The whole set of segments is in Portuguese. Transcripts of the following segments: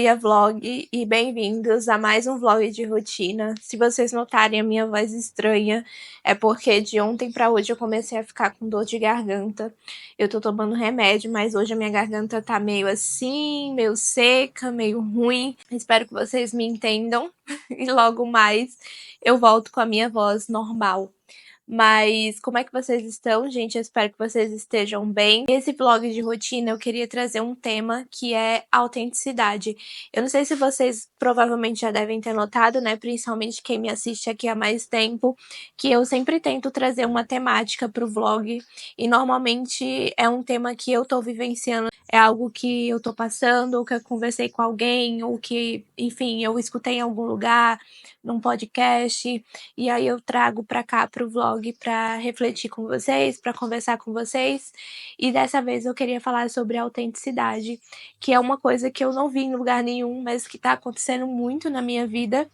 dia, vlog, e bem-vindos a mais um vlog de rotina. Se vocês notarem a minha voz estranha, é porque de ontem pra hoje eu comecei a ficar com dor de garganta. Eu tô tomando remédio, mas hoje a minha garganta tá meio assim, meio seca, meio ruim. Espero que vocês me entendam e logo mais eu volto com a minha voz normal. Mas como é que vocês estão, gente? Eu espero que vocês estejam bem. Nesse vlog de rotina eu queria trazer um tema que é autenticidade. Eu não sei se vocês provavelmente já devem ter notado, né? Principalmente quem me assiste aqui há mais tempo, que eu sempre tento trazer uma temática pro vlog. E normalmente é um tema que eu tô vivenciando. É algo que eu tô passando, ou que eu conversei com alguém, ou que, enfim, eu escutei em algum lugar, num podcast. E aí eu trago pra cá pro vlog pra refletir com vocês, pra conversar com vocês. E dessa vez eu queria falar sobre autenticidade, que é uma coisa que eu não vi em lugar nenhum, mas que tá acontecendo muito na minha vida,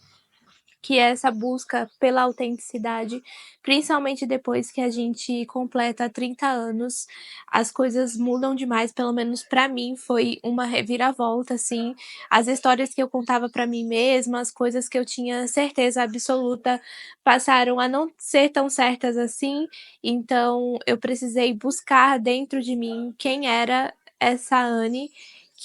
que é essa busca pela autenticidade, principalmente depois que a gente completa 30 anos, as coisas mudam demais, pelo menos pra mim foi uma reviravolta, assim, as histórias que eu contava pra mim mesma, as coisas que eu tinha certeza absoluta, passaram a não ser tão certas assim, então eu precisei buscar dentro de mim quem era essa Anne,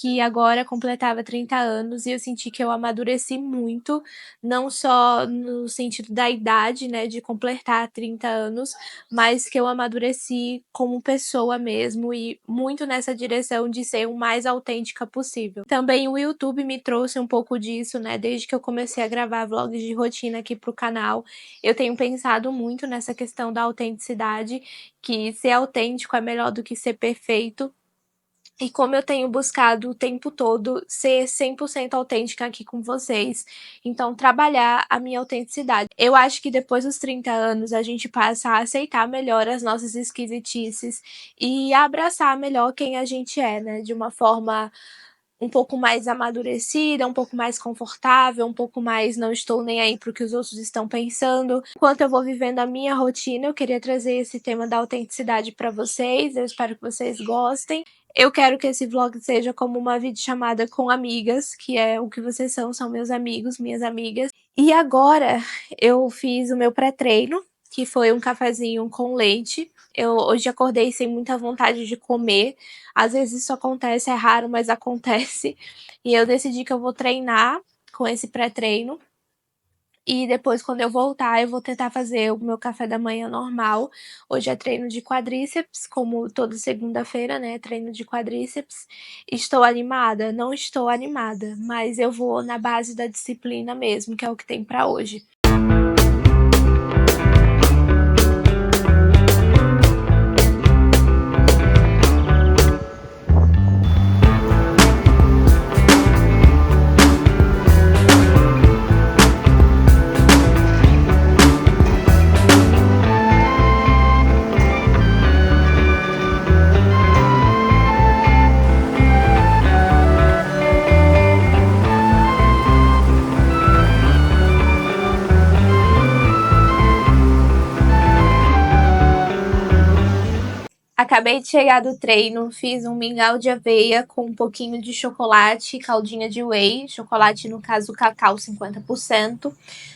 que agora completava 30 anos, e eu senti que eu amadureci muito, não só no sentido da idade, né, de completar 30 anos, mas que eu amadureci como pessoa mesmo e muito nessa direção de ser o mais autêntica possível. Também o YouTube me trouxe um pouco disso, né, desde que eu comecei a gravar vlogs de rotina aqui pro canal, eu tenho pensado muito nessa questão da autenticidade, que ser autêntico é melhor do que ser perfeito. E como eu tenho buscado o tempo todo ser 100% autêntica aqui com vocês, então trabalhar a minha autenticidade. Eu acho que depois dos 30 anos a gente passa a aceitar melhor as nossas esquisitices e a abraçar melhor quem a gente é, né? De uma forma um pouco mais amadurecida, um pouco mais confortável, um pouco mais não estou nem aí pro que os outros estão pensando. Enquanto eu vou vivendo a minha rotina, eu queria trazer esse tema da autenticidade para vocês, eu espero que vocês gostem. Eu quero que esse vlog seja como uma videochamada com amigas, que é o que vocês são meus amigos, minhas amigas. E agora eu fiz o meu pré-treino, que foi um cafezinho com leite. Eu hoje acordei sem muita vontade de comer. Às vezes isso acontece, é raro, mas acontece. E eu decidi que eu vou treinar com esse pré-treino. E depois, quando eu voltar, eu vou tentar fazer o meu café da manhã normal. Hoje é treino de quadríceps, como toda segunda-feira, né? Treino de quadríceps. Estou animada? Não estou animada, mas eu vou na base da disciplina mesmo, que é o que tem pra hoje. Acabei de chegar do treino, fiz um mingau de aveia com um pouquinho de chocolate, caldinha de whey, chocolate no caso cacau 50%.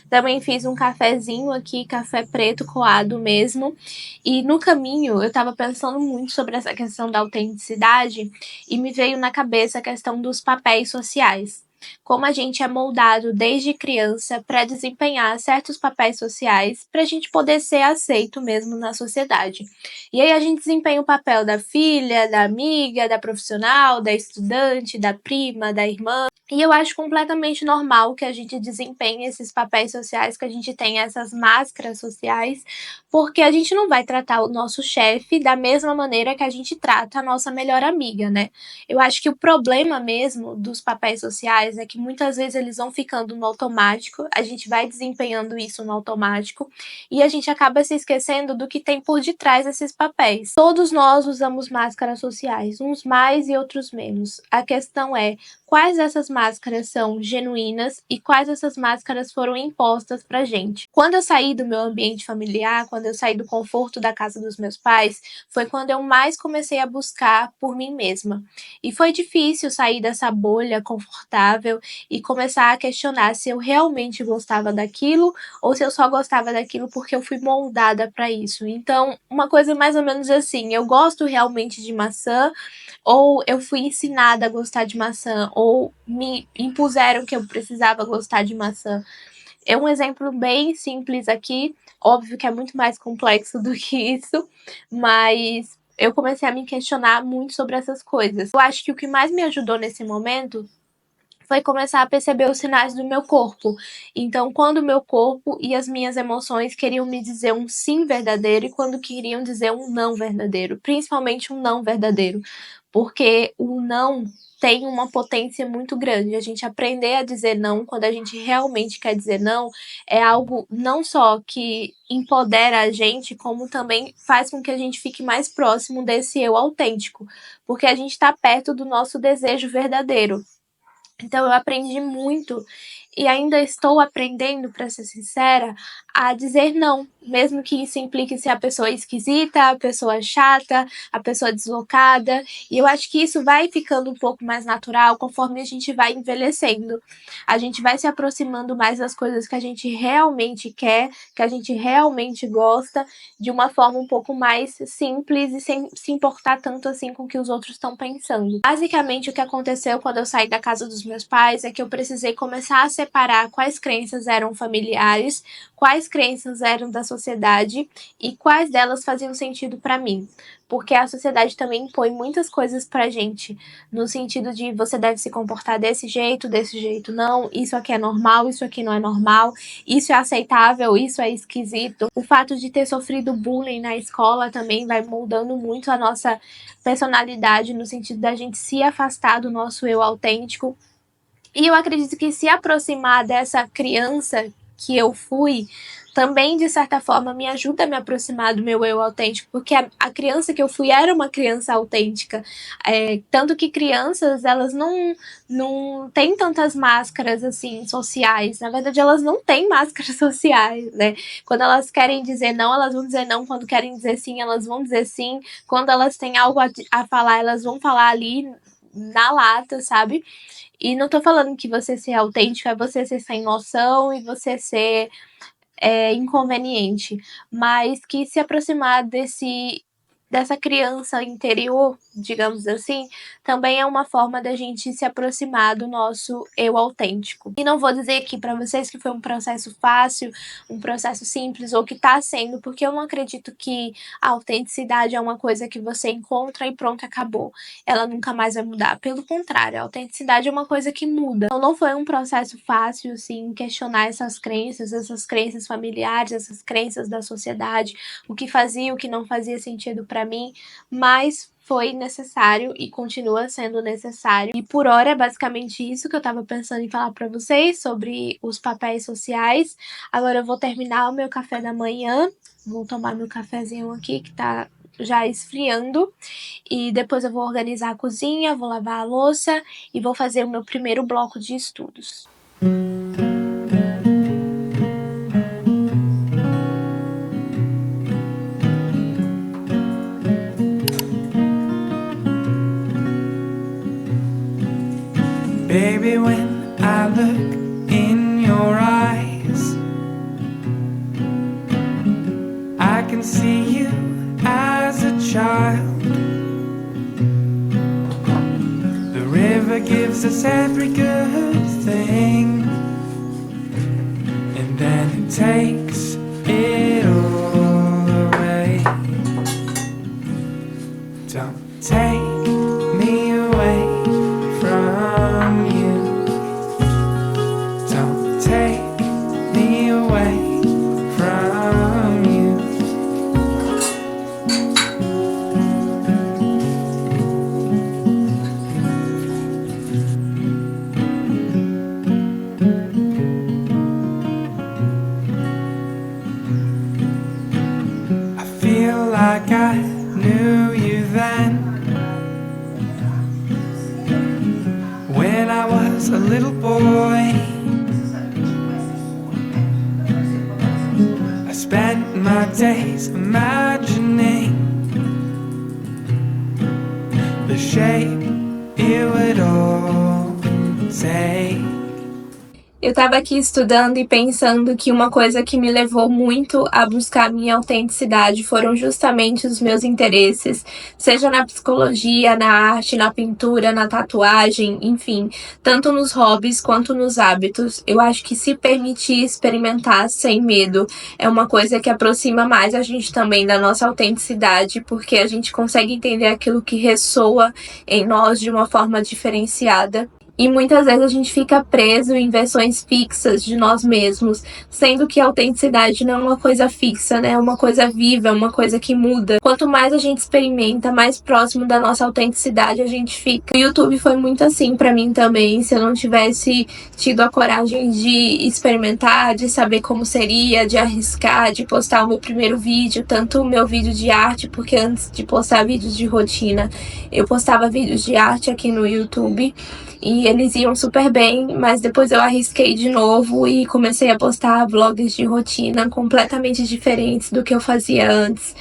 Também fiz um cafezinho aqui, café preto coado mesmo. E no caminho eu tava pensando muito sobre essa questão da autenticidade e me veio na cabeça a questão dos papéis sociais. Como a gente é moldado desde criança para desempenhar certos papéis sociais para a gente poder ser aceito mesmo na sociedade. E aí a gente desempenha o papel da filha, da amiga, da profissional, da estudante, da prima, da irmã. E eu acho completamente normal que a gente desempenhe esses papéis sociais, que a gente tenha essas máscaras sociais, porque a gente não vai tratar o nosso chefe da mesma maneira que a gente trata a nossa melhor amiga, né? Eu acho que o problema mesmo dos papéis sociais é que muitas vezes eles vão ficando no automático, a gente vai desempenhando isso no automático e a gente acaba se esquecendo do que tem por detrás desses papéis. Todos nós usamos máscaras sociais, uns mais e outros menos. A questão é quais dessas máscaras são genuínas e quais dessas máscaras foram impostas pra gente. Quando eu saí do meu ambiente familiar, quando eu saí do conforto da casa dos meus pais, foi quando eu mais comecei a buscar por mim mesma. E foi difícil sair dessa bolha confortável saudável e começar a questionar se eu realmente gostava daquilo ou se eu só gostava daquilo porque eu fui moldada para isso. Então, uma coisa mais ou menos assim, eu gosto realmente de maçã ou eu fui ensinada a gostar de maçã ou me impuseram que eu precisava gostar de maçã. É um exemplo bem simples aqui, óbvio que é muito mais complexo do que isso, mas eu comecei a me questionar muito sobre essas coisas. Eu acho que o que mais me ajudou nesse momento foi começar a perceber os sinais do meu corpo. Então, quando o meu corpo e as minhas emoções queriam me dizer um sim verdadeiro e quando queriam dizer um não verdadeiro, principalmente um não verdadeiro, porque o não tem uma potência muito grande. A gente aprender a dizer não quando a gente realmente quer dizer não é algo não só que empodera a gente, como também faz com que a gente fique mais próximo desse eu autêntico, porque a gente está perto do nosso desejo verdadeiro. Então eu aprendi muito e ainda estou aprendendo, para ser sincera, a dizer não, mesmo que isso implique ser a pessoa esquisita, a pessoa chata, a pessoa deslocada. E eu acho que isso vai ficando um pouco mais natural conforme a gente vai envelhecendo. A gente vai se aproximando mais das coisas que a gente realmente quer, que a gente realmente gosta, de uma forma um pouco mais simples e sem se importar tanto assim com o que os outros estão pensando. Basicamente, o que aconteceu quando eu saí da casa dos meus pais é que eu precisei começar a separar quais crenças eram familiares, quais crenças eram da sociedade e quais delas faziam sentido para mim. Porque a sociedade também impõe muitas coisas pra gente, no sentido de você deve se comportar desse jeito não, isso aqui é normal, isso aqui não é normal, isso é aceitável, isso é esquisito. O fato de ter sofrido bullying na escola também vai moldando muito a nossa personalidade, no sentido da gente se afastar do nosso eu autêntico. E eu acredito que se aproximar dessa criança que eu fui também, de certa forma, me ajuda a me aproximar do meu eu autêntico, porque a criança que eu fui era uma criança autêntica. Tanto que crianças, elas não têm tantas máscaras, assim, sociais. Na verdade, elas não têm máscaras sociais, né? Quando elas querem dizer não, elas vão dizer não. Quando querem dizer sim, elas vão dizer sim. Quando elas têm algo a falar, elas vão falar ali na lata, sabe? E não tô falando que você ser autêntico é você ser sem noção e você ser inconveniente, mas que se aproximar dessa criança interior, digamos assim, também é uma forma da gente se aproximar do nosso eu autêntico. E não vou dizer aqui para vocês que foi um processo fácil, um processo simples ou que tá sendo, porque eu não acredito que a autenticidade é uma coisa que você encontra e pronto, acabou. Ela nunca mais vai mudar. Pelo contrário, a autenticidade é uma coisa que muda. Então não foi um processo fácil, assim, questionar essas crenças familiares, essas crenças da sociedade, o que fazia, o que não fazia sentido para mim, mas foi necessário e continua sendo necessário. E por hora é basicamente isso que eu tava pensando em falar para vocês sobre os papéis sociais. Agora eu vou terminar o meu café da manhã, vou tomar meu cafezinho aqui que tá já esfriando e depois eu vou organizar a cozinha, vou lavar a louça e vou fazer o meu primeiro bloco de estudos. Baby, when I look in your eyes, I can see you as a child. The river gives us every good thing, and then it takes it all away. Don't take me away from you. Don't take me away from you. I feel like I knew you then, when I was a little boy. I spent my days imagining the shape it would all take. Eu tava aqui estudando e pensando que uma coisa que me levou muito a buscar minha autenticidade foram justamente os meus interesses, seja na psicologia, na arte, na pintura, na tatuagem, enfim, tanto nos hobbies quanto nos hábitos. Eu acho que se permitir experimentar sem medo é uma coisa que aproxima mais a gente também da nossa autenticidade, porque a gente consegue entender aquilo que ressoa em nós de uma forma diferenciada. E muitas vezes a gente fica preso em versões fixas de nós mesmos, sendo que a autenticidade não é uma coisa fixa, né? É uma coisa viva, é uma coisa que muda. Quanto mais a gente experimenta, mais próximo da nossa autenticidade a gente fica. O YouTube foi muito assim pra mim também. Se eu não tivesse tido a coragem de experimentar, de saber como seria, de arriscar, de postar o meu primeiro vídeo, tanto o meu vídeo de arte, porque antes de postar vídeos de rotina, eu postava vídeos de arte aqui no YouTube. E eles iam super bem, mas depois eu arrisquei de novo e comecei a postar vlogs de rotina completamente diferentes do que eu fazia antes.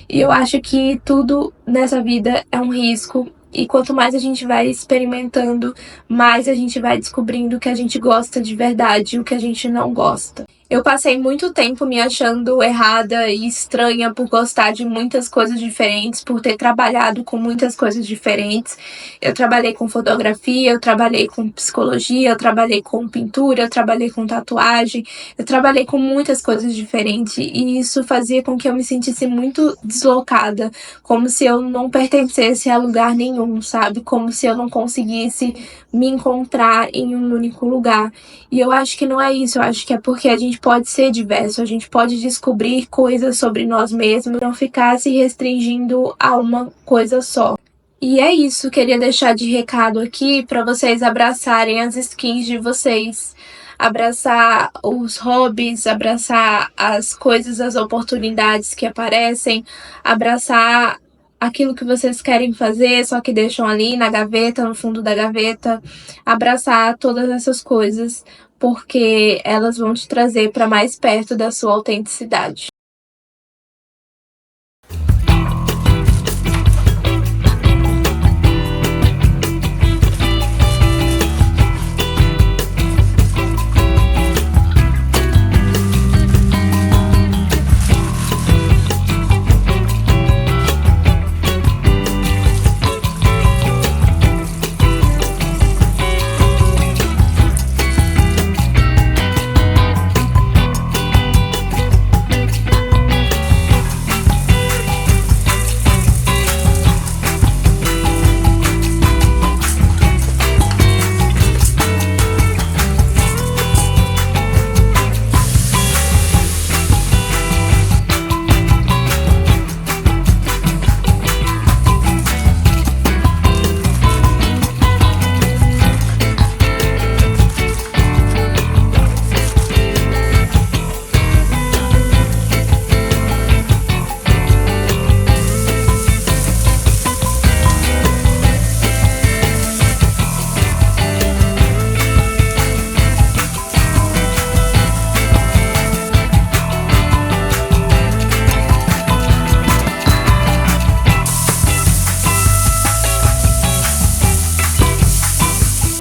E eu acho que tudo nessa vida é um risco. E quanto mais a gente vai experimentando, mais a gente vai descobrindo o que a gente gosta de verdade e o que a gente não gosta. Eu passei muito tempo me achando errada e estranha por gostar de muitas coisas diferentes, por ter trabalhado com muitas coisas diferentes. Eu trabalhei com fotografia, eu trabalhei com psicologia, eu trabalhei com pintura, eu trabalhei com tatuagem, eu trabalhei com muitas coisas diferentes e isso fazia com que eu me sentisse muito deslocada, como se eu não pertencesse a lugar nenhum, sabe? Como se eu não conseguisse me encontrar em um único lugar. E eu acho que não é isso, eu acho que é porque a gente pode ser diverso, a gente pode descobrir coisas sobre nós mesmos, não ficar se restringindo a uma coisa só. E é isso, queria deixar de recado aqui para vocês abraçarem as skins de vocês, abraçar os hobbies, abraçar as coisas, as oportunidades que aparecem, abraçar aquilo que vocês querem fazer, só que deixam ali na gaveta, no fundo da gaveta, abraçar todas essas coisas, porque elas vão te trazer para mais perto da sua autenticidade.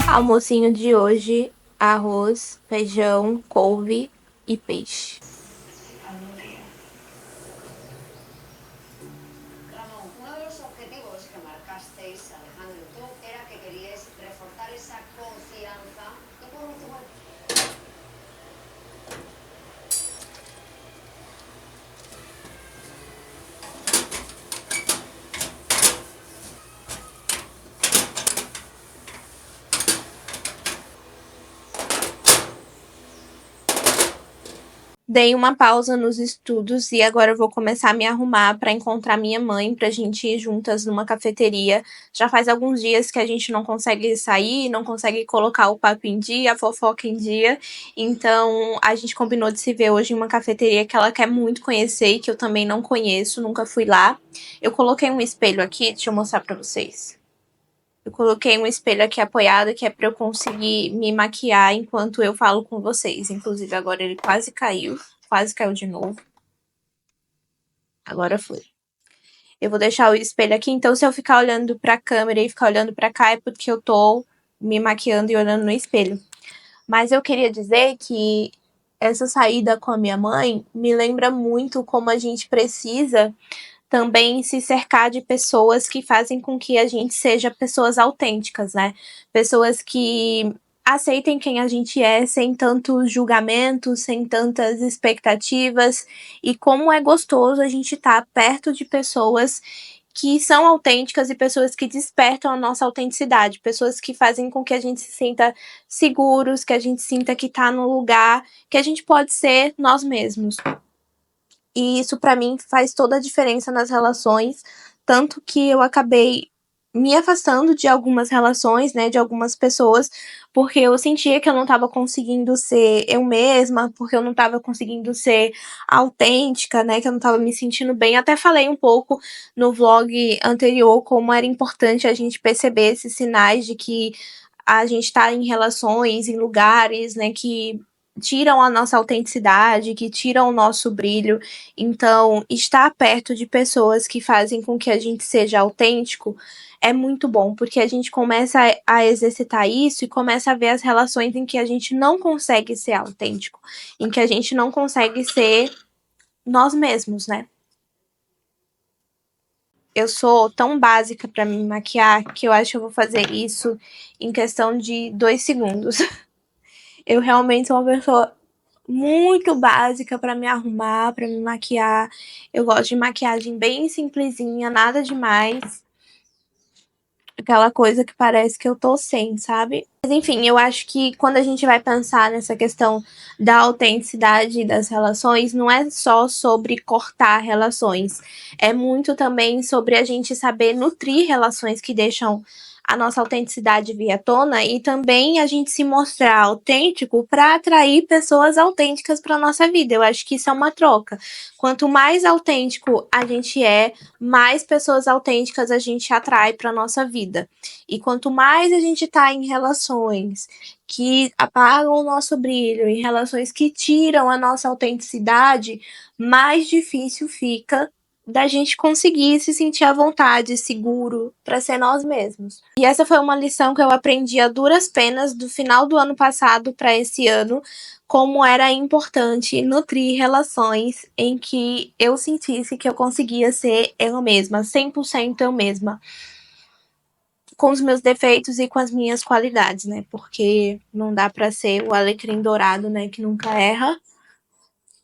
Almocinho de hoje, arroz, feijão, couve e peixe. Ramón, uno de los objetivos que marcasteis, Alejandro y tú, era que queríais reforzar esa confianza y por último Dei uma pausa nos estudos e agora eu vou começar a me arrumar para encontrar minha mãe, pra gente ir juntas numa cafeteria. Já faz alguns dias que a gente não consegue sair, não consegue colocar o papo em dia, a fofoca em dia. Então, a gente combinou de se ver hoje em uma cafeteria que ela quer muito conhecer e que eu também não conheço, nunca fui lá. Eu coloquei um espelho aqui, deixa eu mostrar pra vocês. Eu coloquei um espelho aqui apoiado, que é pra eu conseguir me maquiar enquanto eu falo com vocês. Inclusive, agora ele quase caiu de novo. Agora foi. Eu vou deixar o espelho aqui, então se eu ficar olhando pra câmera e ficar olhando pra cá é porque eu tô me maquiando e olhando no espelho. Mas eu queria dizer que essa saída com a minha mãe me lembra muito como a gente precisa também se cercar de pessoas que fazem com que a gente seja pessoas autênticas, né? Pessoas que aceitem quem a gente é, sem tantos julgamentos, sem tantas expectativas, e como é gostoso a gente estar perto de pessoas que são autênticas e pessoas que despertam a nossa autenticidade, pessoas que fazem com que a gente se sinta seguros, que a gente sinta que tá no lugar, que a gente pode ser nós mesmos. E isso para mim faz toda a diferença nas relações, tanto que eu acabei me afastando de algumas relações, né, de algumas pessoas, porque eu sentia que eu não estava conseguindo ser eu mesma, porque eu não estava conseguindo ser autêntica, né, que eu não estava me sentindo bem. Até falei um pouco no vlog anterior como era importante a gente perceber esses sinais de que a gente tá em relações, em lugares, né, que tiram a nossa autenticidade, que tiram o nosso brilho. Então, estar perto de pessoas que fazem com que a gente seja autêntico é muito bom, porque a gente começa a exercitar isso e começa a ver as relações em que a gente não consegue ser autêntico, em que a gente não consegue ser nós mesmos, né? Eu sou tão básica para me maquiar que eu acho que eu vou fazer isso em questão de 2 segundos. Eu realmente sou uma pessoa muito básica para me arrumar, para me maquiar. Eu gosto de maquiagem bem simplesinha, nada demais. Aquela coisa que parece que eu tô sem, sabe? Mas enfim, eu acho que quando a gente vai pensar nessa questão da autenticidade das relações, não é só sobre cortar relações, é muito também sobre a gente saber nutrir relações que deixam a nossa autenticidade vir à tona e também a gente se mostrar autêntico para atrair pessoas autênticas para nossa vida. Eu acho que isso é uma troca. Quanto mais autêntico a gente é, mais pessoas autênticas a gente atrai para nossa vida. E quanto mais a gente tá em relações que apagam o nosso brilho, em relações que tiram a nossa autenticidade, mais difícil fica da gente conseguir se sentir à vontade, seguro, para ser nós mesmos. E essa foi uma lição que eu aprendi a duras penas do final do ano passado para esse ano, como era importante nutrir relações em que eu sentisse que eu conseguia ser eu mesma, 100% eu mesma, com os meus defeitos e com as minhas qualidades, né? Porque não dá para ser o alecrim dourado, né, que nunca erra,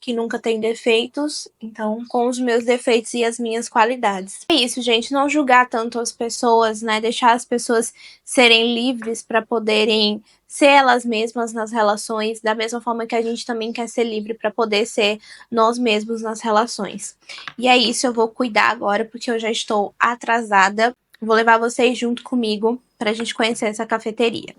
que nunca tem defeitos, então com os meus defeitos e as minhas qualidades. É isso, gente, não julgar tanto as pessoas, né, deixar as pessoas serem livres para poderem ser elas mesmas nas relações, da mesma forma que a gente também quer ser livre para poder ser nós mesmos nas relações. E é isso, eu vou cuidar agora porque eu já estou atrasada. Vou levar vocês junto comigo pra gente conhecer essa cafeteria.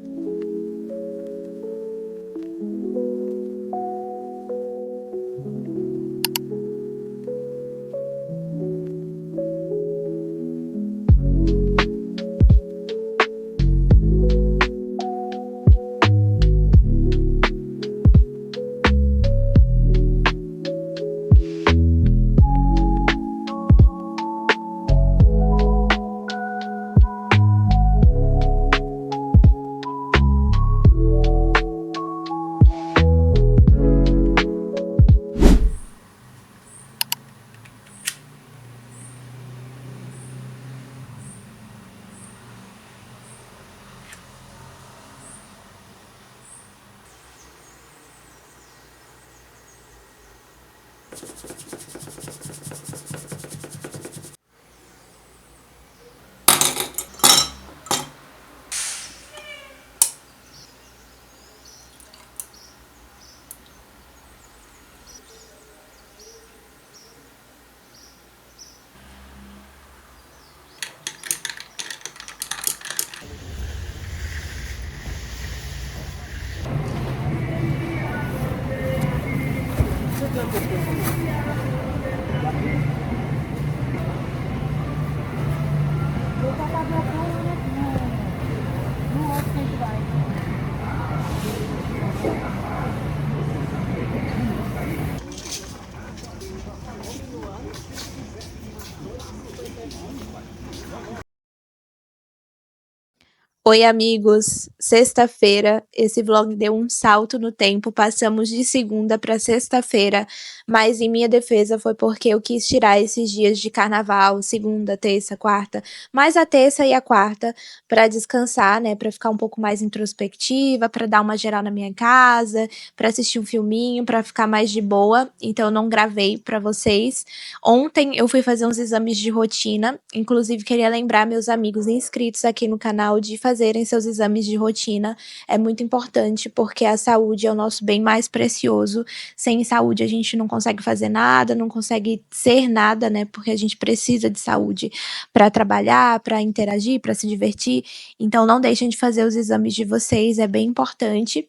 Oi, amigos! Sexta-feira, esse vlog deu um salto no tempo, passamos de segunda para sexta-feira, mas em minha defesa foi porque eu quis tirar esses dias de carnaval, segunda, terça, quarta, mais a terça e a quarta, para descansar, né, para ficar um pouco mais introspectiva, para dar uma geral na minha casa, para assistir um filminho, para ficar mais de boa, então eu não gravei para vocês. Ontem eu fui fazer uns exames de rotina, inclusive queria lembrar meus amigos inscritos aqui no canal de fazerem seus exames de rotina. É muito importante porque a saúde é o nosso bem mais precioso. Sem saúde a gente não consegue fazer nada, não consegue ser nada, né? Porque a gente precisa de saúde para trabalhar, para interagir, para se divertir. Então não deixem de fazer os exames de vocês, é bem importante.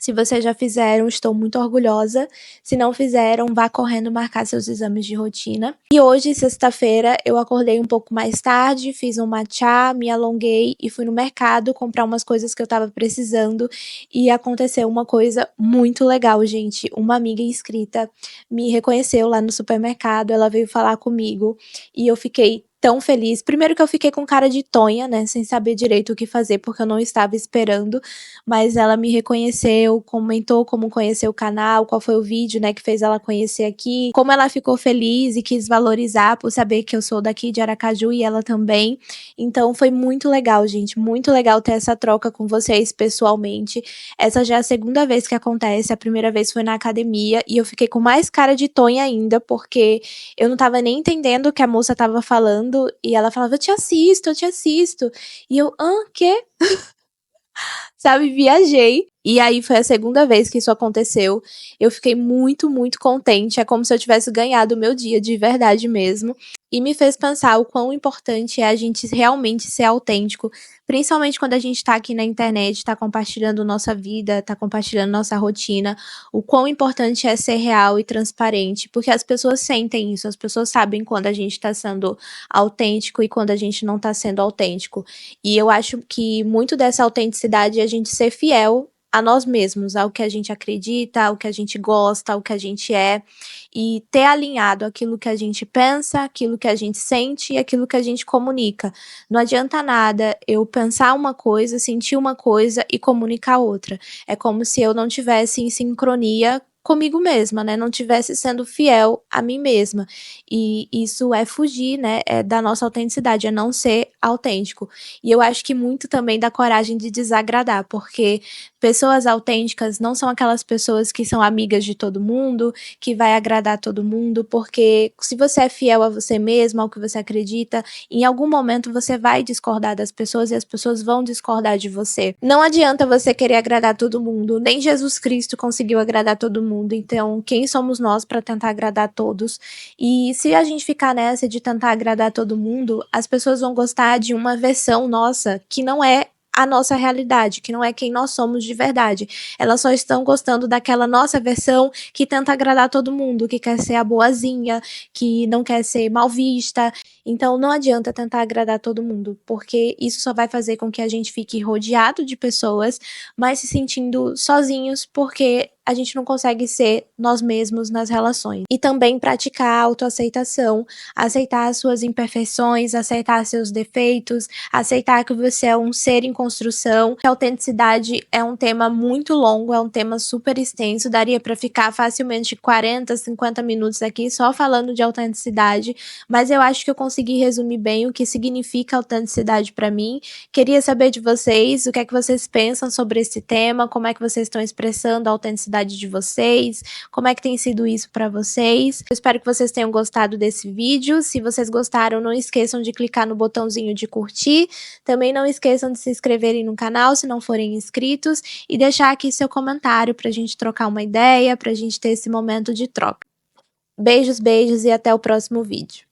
Se vocês já fizeram, estou muito orgulhosa. Se não fizeram, vá correndo marcar seus exames de rotina. E hoje, sexta-feira, eu acordei um pouco mais tarde, fiz um matcha, me alonguei e fui no mercado comprar umas coisas que eu tava precisando. E aconteceu uma coisa muito legal, gente. Uma amiga inscrita me reconheceu lá no supermercado, ela veio falar comigo e eu fiquei tão feliz. Primeiro que eu fiquei com cara de tonha, né, sem saber direito o que fazer, porque eu não estava esperando, mas ela me reconheceu, comentou como conheceu o canal, qual foi o vídeo, né, que fez ela conhecer aqui, como ela ficou feliz e quis valorizar por saber que eu sou daqui de Aracaju e ela também. Então foi muito legal, gente, muito legal ter essa troca com vocês pessoalmente. Essa já é a segunda vez que acontece, a primeira vez foi na academia e eu fiquei com mais cara de tonha ainda, porque eu não tava nem entendendo o que a moça tava falando e ela falava, eu te assisto, eu te assisto. E eu, quê? Sabe, viajei. E aí foi a segunda vez que isso aconteceu. Eu fiquei muito, muito contente. É como se eu tivesse ganhado o meu dia de verdade mesmo. E me fez pensar o quão importante é a gente realmente ser autêntico, principalmente quando a gente tá aqui na internet, tá compartilhando nossa vida, tá compartilhando nossa rotina, o quão importante é ser real e transparente, porque as pessoas sentem isso, as pessoas sabem quando a gente tá sendo autêntico e quando a gente não tá sendo autêntico. E eu acho que muito dessa autenticidade é a gente ser fiel a nós mesmos, ao que a gente acredita, ao que a gente gosta, ao que a gente é, e ter alinhado aquilo que a gente pensa, aquilo que a gente sente e aquilo que a gente comunica. Não adianta nada eu pensar uma coisa, sentir uma coisa e comunicar outra. É como se eu não tivesse em sincronia comigo mesma, né? Não tivesse sendo fiel a mim mesma. E isso é fugir, né? É da nossa autenticidade, é não ser autêntico. E eu acho que muito também da coragem de desagradar, porque pessoas autênticas não são aquelas pessoas que são amigas de todo mundo, que vai agradar todo mundo, porque se você é fiel a você mesmo, ao que você acredita, em algum momento você vai discordar das pessoas e as pessoas vão discordar de você. Não adianta você querer agradar todo mundo, nem Jesus Cristo conseguiu agradar todo mundo, então quem somos nós para tentar agradar todos? E se a gente ficar nessa de tentar agradar todo mundo, as pessoas vão gostar de uma versão nossa que não é a nossa realidade, que não é quem nós somos de verdade. Elas só estão gostando daquela nossa versão que tenta agradar todo mundo, que quer ser a boazinha, que não quer ser mal vista. Então não adianta tentar agradar todo mundo, porque isso só vai fazer com que a gente fique rodeado de pessoas, mas se sentindo sozinhos, porque a gente não consegue ser nós mesmos nas relações. E também praticar a autoaceitação, aceitar as suas imperfeições, aceitar seus defeitos, aceitar que você é um ser em construção. A autenticidade é um tema muito longo, é um tema super extenso, daria para ficar facilmente 40, 50 minutos aqui só falando de autenticidade, mas eu acho que eu consegui resumir bem o que significa autenticidade para mim. Queria saber de vocês, o que é que vocês pensam sobre esse tema, como é que vocês estão expressando a autenticidade de vocês, como é que tem sido isso para vocês. Eu espero que vocês tenham gostado desse vídeo. Se vocês gostaram, não esqueçam de clicar no botãozinho de curtir. Também não esqueçam de se inscreverem no canal se não forem inscritos e deixar aqui seu comentário pra gente trocar uma ideia, pra gente ter esse momento de troca. Beijos, beijos e até o próximo vídeo.